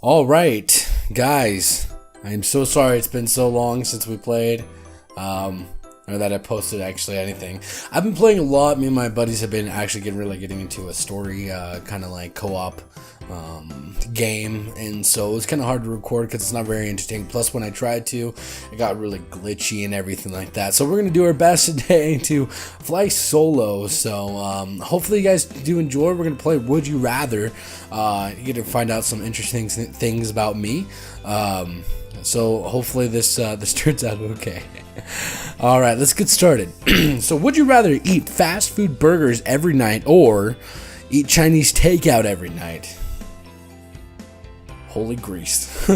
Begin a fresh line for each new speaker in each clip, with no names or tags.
All right, guys. I am so sorry it's been so long since we played. Or that I posted actually anything. I've been playing a lot. Me and my buddies have been actually getting into a story kind of like co-op game, and so it's kind of hard to record because it's not very entertaining. Plus, when I tried to, it got really glitchy and everything like that. So we're gonna do our best today to fly solo. So hopefully you guys do enjoy. We're gonna play Would You Rather. You get to find out some interesting things about me. So hopefully this turns out okay. All right, let's get started. So, would you rather eat fast food burgers every night or eat Chinese takeout every night? Holy grease.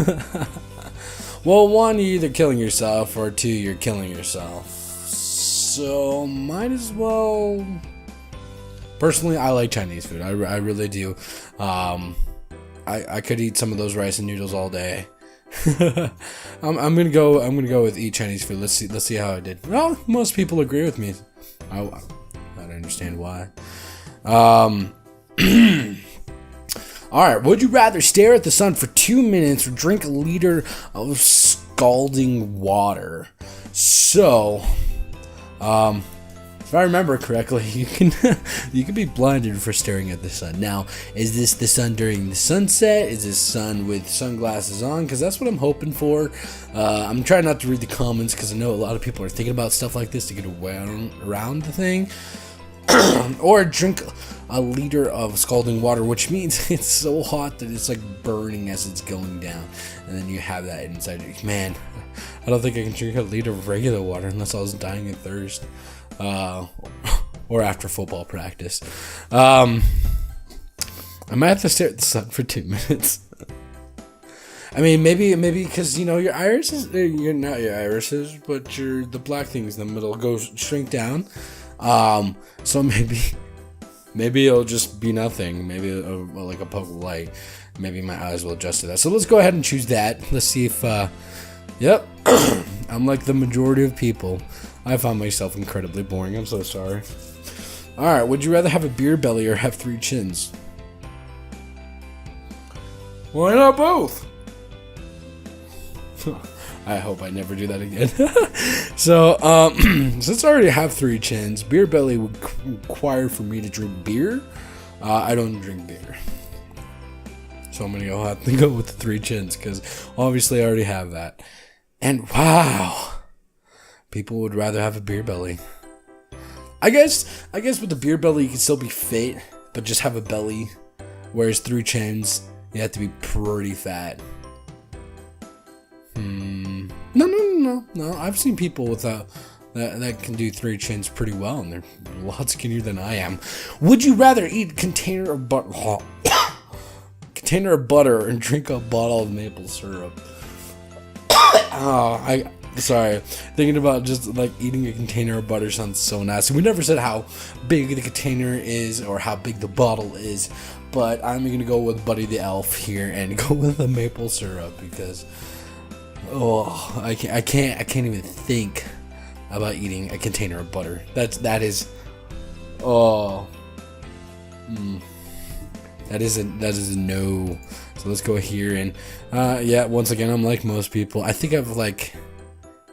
Well, one, you're either killing yourself, or two, you're killing yourself. So, might as well. Personally, I like Chinese food. I really do. I could eat some of those rice and noodles all day. I'm gonna go with eat Chinese food. Let's see how I did. Well, most people agree with me. I don't understand why. Alright, would you rather stare at the sun for 2 minutes or drink a liter of scalding water? So, if I remember correctly, you can be blinded for staring at the sun. Now, is this the sun during the sunset? Is this sun with sunglasses on? Because that's what I'm hoping for. I'm trying not to read the comments because I know a lot of people are thinking about stuff like this to get around the thing. Or drink a liter of scalding water, which means it's so hot that it's like burning as it's going down, and then you have that inside you. Man, I don't think I can drink a liter of regular water unless I was dying of thirst. Or after football practice. I might have to stare at the sun for 2 minutes. I mean, maybe because your irises, you're not your irises, but the black things in the middle shrink down. So maybe it'll just be nothing. Maybe like a poke of light. Maybe my eyes will adjust to that. So let's go ahead and choose that. Let's see if. Yep, I'm like the majority of people. I found myself incredibly boring. I'm so sorry. Alright, would you rather have a beer belly or have 3 chins? Why not both? I hope I never do that again. So, since I already have 3 chins, beer belly would require for me to drink beer. I don't drink beer. So I'm going to have to go with the 3 chins because obviously I already have that. And wow. People would rather have a beer belly. I guess with the beer belly you can still be fit, but just have a belly. Whereas 3 chins, you have to be pretty fat. No. I've seen people without that can do 3 chins pretty well, and they're a lot skinnier than I am. Would you rather eat a container of butter and drink a bottle of maple syrup? Sorry, thinking about just like eating a container of butter sounds so nasty. We never said how big the container is or how big the bottle is, but I'm gonna go with Buddy the Elf here and go with the maple syrup because I can't even think about eating a container of butter. That is a no. So let's go here and yeah, once again I'm like most people. I think I've like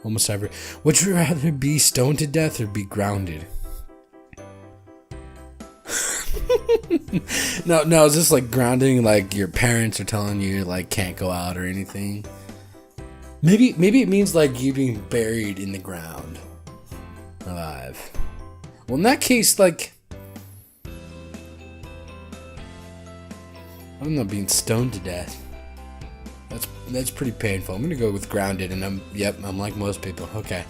almost every. Would you rather be stoned to death or be grounded? No, is this like grounding like your parents are telling you like can't go out or anything? Maybe it means like you being buried in the ground alive. Well, in that case, like I don't know, being stoned to death. That's pretty painful. I'm gonna go with grounded, and I'm like most people. Okay,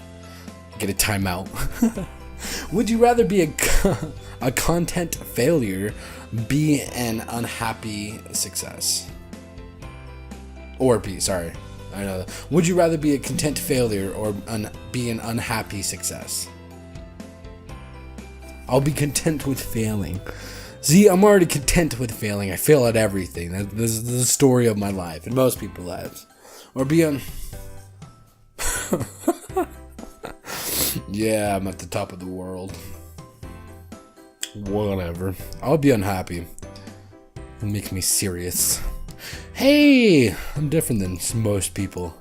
get a timeout. Would you rather be a content failure, be an unhappy success, or be sorry? I know that. Would you rather be a content failure or be an unhappy success? I'll be content with failing. See, I'm already content with failing. I fail at everything. This is the story of my life, and most people's lives. Or be on. Yeah, I'm at the top of the world. Whatever. I'll be unhappy. It'll make me serious. Hey, I'm different than most people.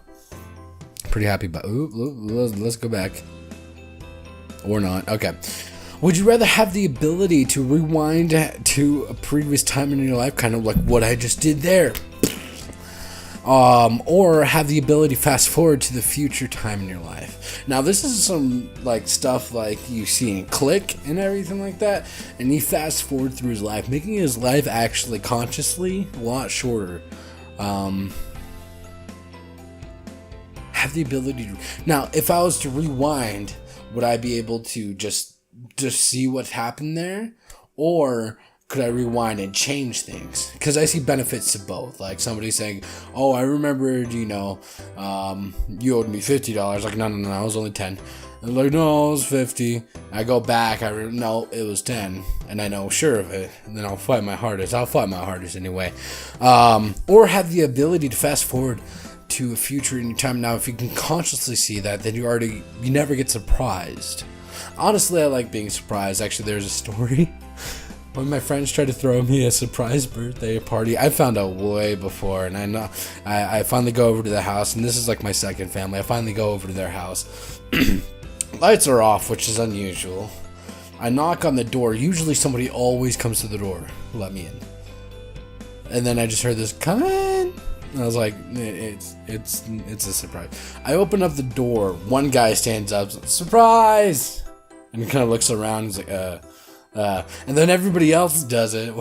Pretty happy about. Ooh, let's go back. Or not. Okay. Would you rather have the ability to rewind to a previous time in your life, kind of like what I just did there? Or have the ability to fast forward to the future time in your life. Now, this is some like stuff like you see in Click and everything like that, and he fast forward through his life, making his life actually consciously a lot shorter. Have the ability to now, if I was to rewind, would I be able to just see what's happened there, or could I rewind and change things? Because I see benefits to both. Like somebody saying, "Oh, I remembered, you owed me $50." Like, no, I was only 10. And like, no, it was 50. I go back, no, it was 10, and I know sure of it. And then I'll fight my hardest. I'll fight my hardest anyway. Or have the ability to fast forward to a future in your time. Now, if you can consciously see that, then you never get surprised. Honestly, I like being surprised. Actually, there's a story. When my friends tried to throw me a surprise birthday party, I found out way before, and I finally go over to the house, and this is like my second family. I finally go over to their house. Lights are off, which is unusual. I knock on the door. Usually somebody always comes to the door to let me in. And then I just heard this, "Come in." And I was like, it's a surprise. I open up the door. One guy stands up, "Surprise!" And he kind of looks around. He's like, and then everybody else does it.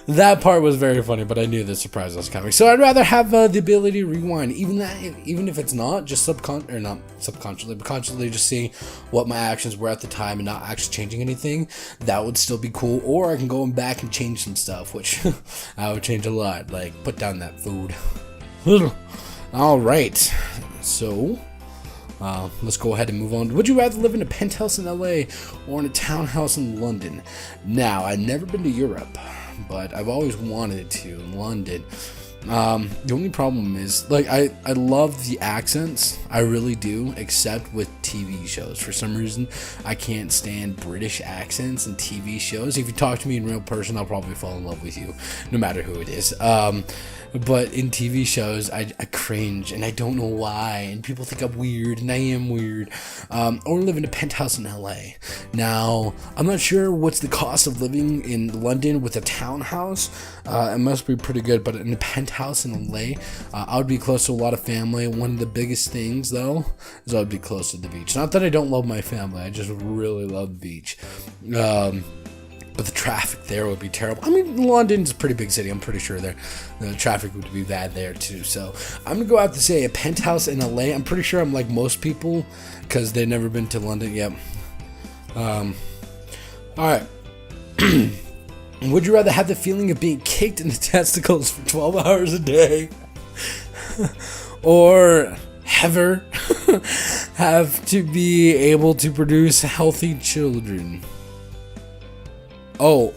That part was very funny, but I knew the surprise was coming. So I'd rather have the ability to rewind, even if it's not just not subconsciously, but consciously, just seeing what my actions were at the time and not actually changing anything. That would still be cool. Or I can go back and change some stuff, which I would change a lot, like put down that food. All right, so. Let's go ahead and move on. Would you rather live in a penthouse in LA or in a townhouse in London? Now, I've never been to Europe, but I've always wanted to in London. The only problem is, like, I love the accents. I really do, except with TV shows. For some reason, I can't stand British accents in TV shows. If you talk to me in real person, I'll probably fall in love with you, no matter who it is. But in TV shows, I cringe, and I don't know why, and people think I'm weird, and I am weird. Or live in a penthouse in LA. Now, I'm not sure what's the cost of living in London with a townhouse. It must be pretty good, but in a penthouse in LA, I would be close to a lot of family. One of the biggest things, though, is I would be close to the beach. Not that I don't love my family, I just really love the beach. But the traffic there would be terrible. I mean, London's a pretty big city. I'm pretty sure the traffic would be bad there too. So I'm going to go out to say a penthouse in LA. I'm pretty sure I'm like most people because they've never been to London yet. All right. Would you rather have the feeling of being kicked in the testicles for 12 hours a day? Or ever have to be able to produce healthy children? Oh,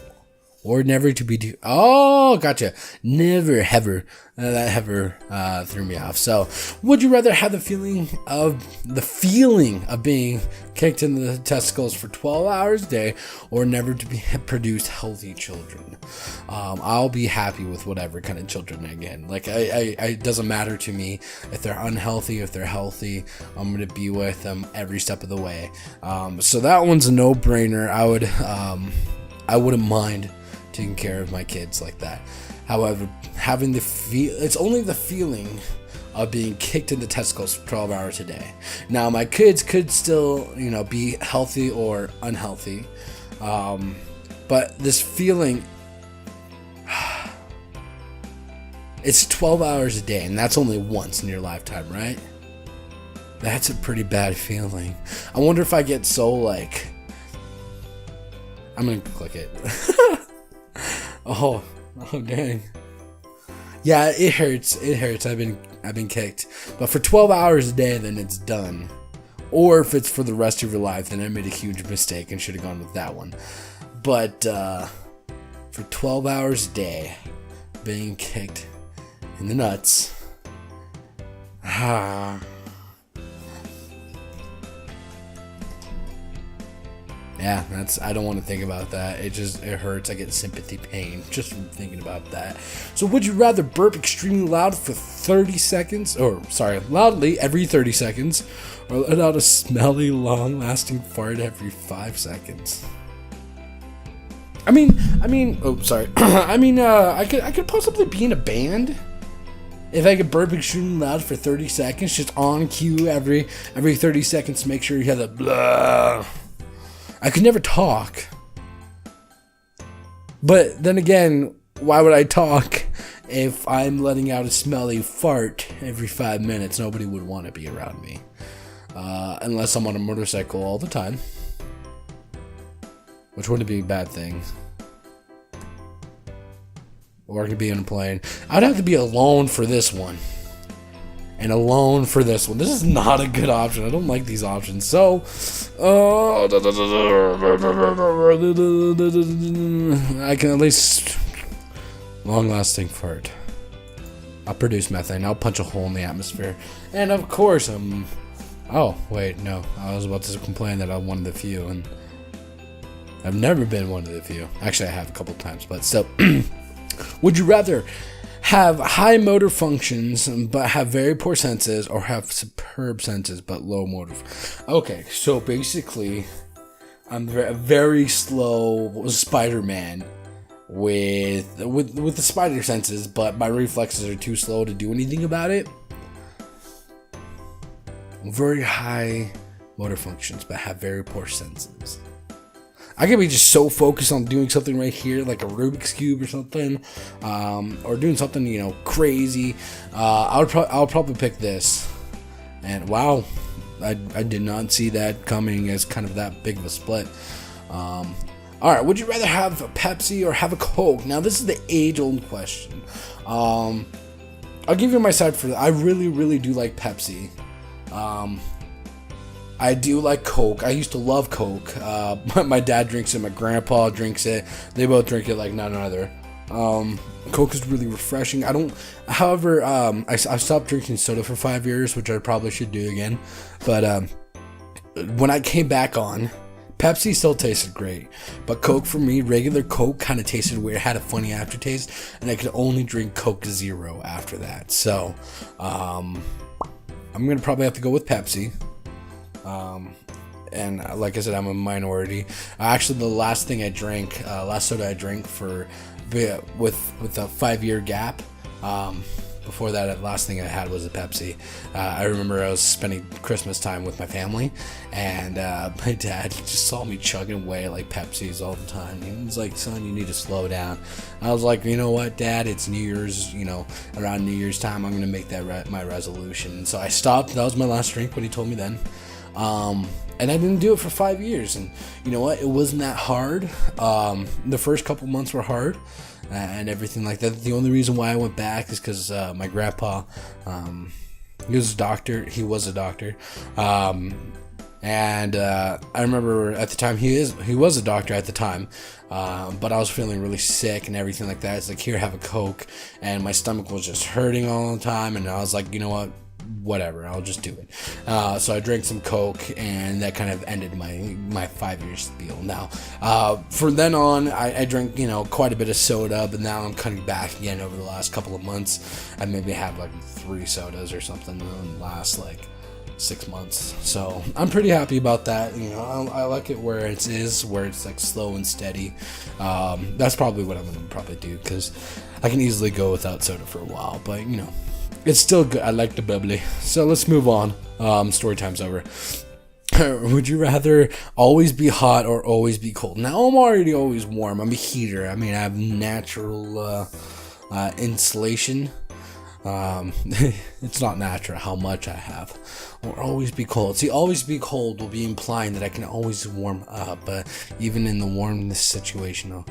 or never to be oh, gotcha. Never, ever. That ever threw me off. So, would you rather have the feeling of being kicked in the testicles for 12 hours a day, or never to produce healthy children? I'll be happy with whatever kind of children I get. Like, it doesn't matter to me if they're unhealthy, if they're healthy. I'm gonna be with them every step of the way. So that one's a no-brainer. I wouldn't mind taking care of my kids like that. However, having it's only the feeling of being kicked in the testicles for 12 hours a day. Now, my kids could still, be healthy or unhealthy. But this feeling, it's 12 hours a day, and that's only once in your lifetime, right? That's a pretty bad feeling. I wonder if I get so, like, I'm gonna click it. oh dang. Yeah, it hurts. I've been kicked. But for 12 hours a day, then it's done. Or if it's for the rest of your life, then I made a huge mistake and should have gone with that one. But for 12 hours a day, being kicked in the nuts. Yeah, I don't want to think about that. It hurts. I get sympathy pain just from thinking about that. So would you rather burp extremely loud for 30 seconds, loudly every 30 seconds, or let out a smelly, long-lasting fart every 5 seconds? I could possibly be in a band if I could burp extremely loud for 30 seconds, just on cue every 30 seconds to make sure you have the blah. I could never talk. But then again, why would I talk if I'm letting out a smelly fart every 5 minutes? Nobody would want to be around me. Unless I'm on a motorcycle all the time. Which wouldn't be a bad thing. Or I could be on a plane. I'd have to be alone for this one. And alone for this one. This is not a good option. I don't like these options. So, I can at least long-lasting fart. I'll produce methane. I'll punch a hole in the atmosphere. And of course, oh, wait, no. I was about to complain that I'm one of the few. And I've never been one of the few. Actually, I have a couple times. But still. Would you rather have high motor functions but have very poor senses, or have superb senses but low motor? Okay, so basically, I'm a very slow Spider-Man with the spider senses, but my reflexes are too slow to do anything about it. Very high motor functions but have very poor senses. I could be just so focused on doing something right here, like a Rubik's Cube or something, or doing something, crazy. I'll probably pick this. And wow, I did not see that coming as kind of that big of a split. All right, would you rather have a Pepsi or have a Coke? Now, this is the age-old question. I'll give you my side for that. I really, really do like Pepsi. I do like Coke. I used to love Coke. My dad drinks it. My grandpa drinks it. They both drink it like none other. Coke is really refreshing. However, I stopped drinking soda for 5 years, which I probably should do again. But when I came back on, Pepsi still tasted great. But Coke for me, regular Coke kind of tasted weird. It had a funny aftertaste. And I could only drink Coke Zero after that. So, I'm going to probably have to go with Pepsi. And like I said, I'm a minority. Actually, the last thing I drank, last soda I drank with a 5-year gap, before that, last thing I had was a Pepsi. I remember I was spending Christmas time with my family, and my dad just saw me chugging away like Pepsis all the time. He was like, "Son, you need to slow down." I was like, "You know what, Dad? It's New Year's. Around New Year's time, I'm gonna make that my resolution." So I stopped. That was my last drink. What he told me then. And I didn't do it for 5 years, and you know what? It wasn't that hard. The first couple months were hard, and everything like that. The only reason why I went back is because my grandpa, he was a doctor. And I remember at the time he was a doctor at the time, but I was feeling really sick and everything like that. It's like, here, have a Coke, and my stomach was just hurting all the time, and I was like, you know what? Whatever, I'll just do it. So I drank some Coke, and that kind of ended my 5 year spiel. Now, from then on, I drank quite a bit of soda, but now I'm cutting back again over the last couple of months. I maybe have like 3 sodas or something in the last like 6 months. So I'm pretty happy about that. I like it where it is, where it's like slow and steady. That's probably what I'm gonna probably do, because I can easily go without soda for a while, but it's still good. I like the bubbly. So let's move on. Story time's over. Would you rather always be hot or always be cold? Now, I'm already always warm. I'm a heater. I have natural insulation. It's not natural how much I have. Or always be cold. See, always be cold will be implying that I can always warm up. But even in the warmness situation,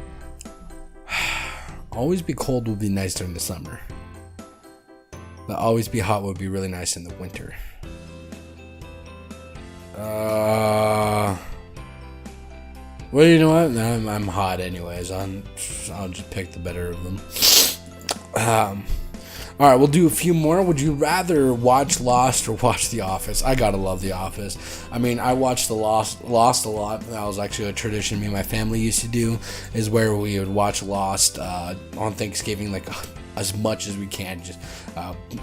always be cold would be nice during the summer. But always be hot would be really nice in the winter. Well, you know what? I'm hot anyways. I'll just pick the better of them. All right, we'll do a few more. Would you rather watch Lost or watch The Office? I gotta love The Office. I mean, I watched the Lost a lot. That was actually a tradition me and my family used to do, is where we would watch Lost on Thanksgiving, like as much as we can. Just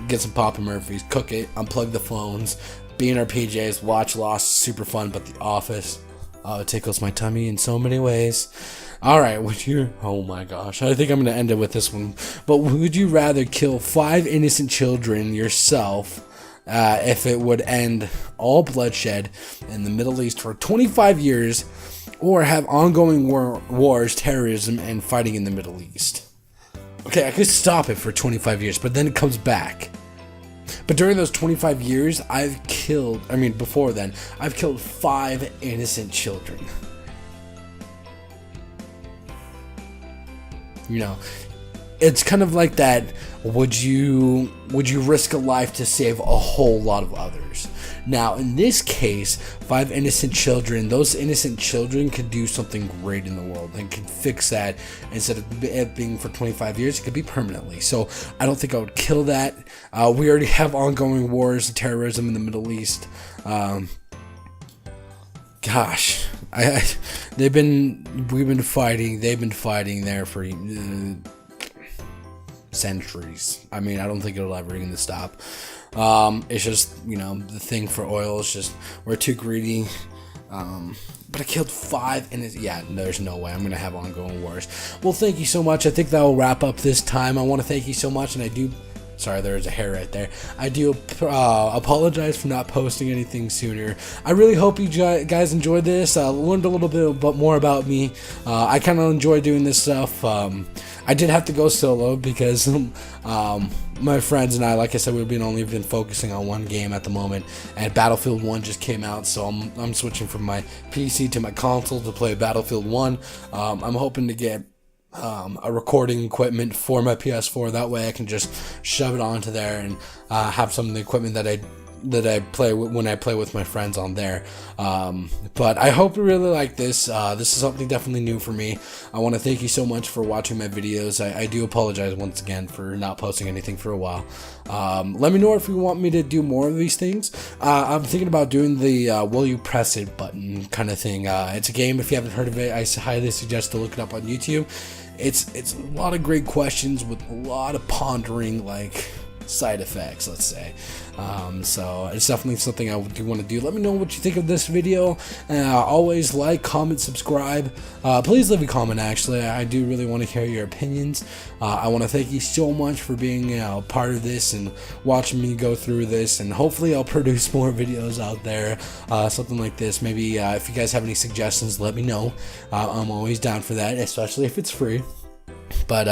get some Papa Murphy's, cook it, unplug the phones, be in our PJs, watch Lost. Super fun. But The Office, it tickles my tummy in so many ways. All right, oh my gosh, I think I'm going to end it with this one. But would you rather kill 5 innocent children yourself if it would end all bloodshed in the Middle East for 25 years, or have ongoing wars, terrorism, and fighting in the Middle East? Okay, I could stop it for 25 years, but then it comes back. But during those 25 years, before then, I've killed 5 innocent children. You know, it's kind of like that. Would you risk a life to save a whole lot of others? Now, in this case, 5 innocent children, those innocent children could do something great in the world and could fix that. Instead of it being for 25 years, it could be permanently. So I don't think I would kill that. We already have ongoing wars and terrorism in the Middle East. Gosh, they've been fighting there for centuries. I mean, I don't think it'll ever even stop. It's just, the thing for oil is just we're too greedy. But I killed 5, and there's no way I'm gonna have ongoing wars. Well, thank you so much. I think that will wrap up this time. I want to thank you so much, and I do. Sorry, there's a hair right there. I do apologize for not posting anything sooner. I really hope you guys enjoyed this. Learned a little bit more about me. I kind of enjoy doing this stuff. I did have to go solo because my friends and I, like I said, we've only been focusing on one game at the moment, and Battlefield 1 just came out, so I'm switching from my PC to my console to play Battlefield 1. I'm hoping to get a recording equipment for my PS4. That way I can just shove it onto there and have some of the equipment that I play when I play with my friends on there. But I hope you really like this. This is something definitely new for me. I want to thank you so much for watching my videos. I do apologize once again for not posting anything for a while. Let me know if you want me to do more of these things. I'm thinking about doing the will you press it button kind of thing. It's a game. If you haven't heard of it, I highly suggest to look it up on YouTube. It's a lot of great questions with a lot of pondering, like side effects, let's say. So it's definitely something I do want to do. Let me know what you think of this video. Always like, comment, subscribe. Please leave a comment. Actually, I do really want to hear your opinions. I want to thank you so much for being part of this and watching me go through this, and hopefully I'll produce more videos out there, something like this. Maybe if you guys have any suggestions, let me know. I'm always down for that, especially if it's free. But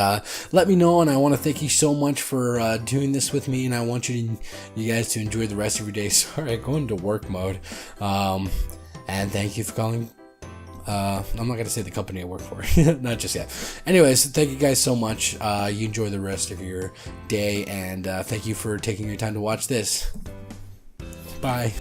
let me know, and I want to thank you so much for doing this with me, and I want you guys to enjoy the rest of your day. Sorry, I go into work mode. And thank you for calling. I'm not going to say the company I work for. Not just yet. Anyways, thank you guys so much. You enjoy the rest of your day, and thank you for taking your time to watch this. Bye.